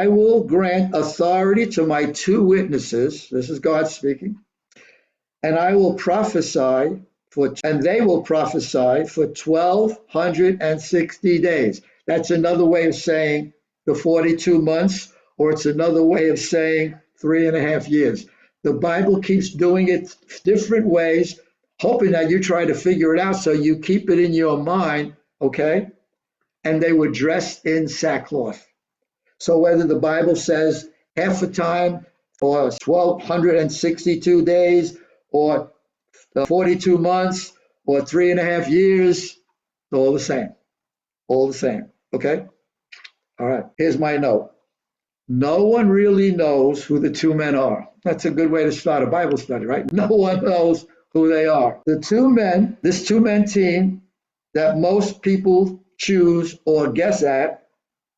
I will grant authority to my two witnesses. This is God speaking. And I will prophesy and they will prophesy for 1,260 days. That's another way of saying the 42 months, or it's another way of saying 3.5 years. The Bible keeps doing it different ways, hoping that you try to figure it out so you keep it in your mind, okay? And they were dressed in sackcloth. So whether the Bible says half a time or 1,262 days or 42 months or 3.5 years, it's all the same. All the same. Okay? All right. Here's my note. No one really knows who the two men are. That's a good way to start a Bible study, right? No one knows who they are. The two men, this two-man team that most people choose or guess at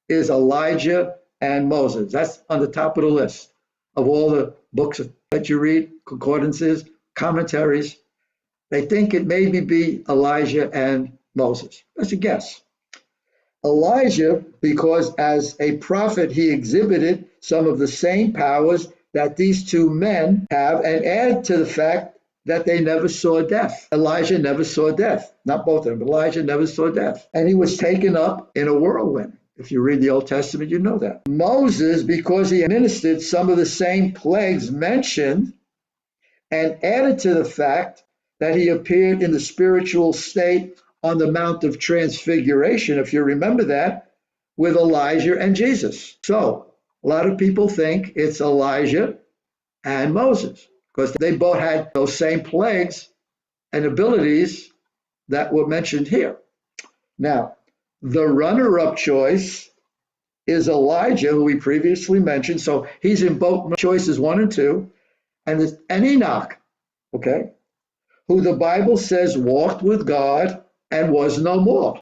is Elijah and Moses. That's on the top of the list of all the books that you read, concordances, commentaries. They think it maybe be Elijah and Moses. That's a guess. Elijah, because as a prophet, he exhibited some of the same powers that these two men have, and add to the fact that they never saw death. Elijah never saw death. Not both of them, but Elijah never saw death. And he was taken up in a whirlwind. If you read the Old Testament, you know that. Moses, because he administered some of the same plagues mentioned, and added to the fact that he appeared in the spiritual state on the Mount of Transfiguration, if you remember that, with Elijah and Jesus. So a lot of people think it's Elijah and Moses because they both had those same plagues and abilities that were mentioned here. Now, the runner-up choice is Elijah, who we previously mentioned. So he's in both choices 1 and 2. And Enoch, okay, who the Bible says walked with God and was no more.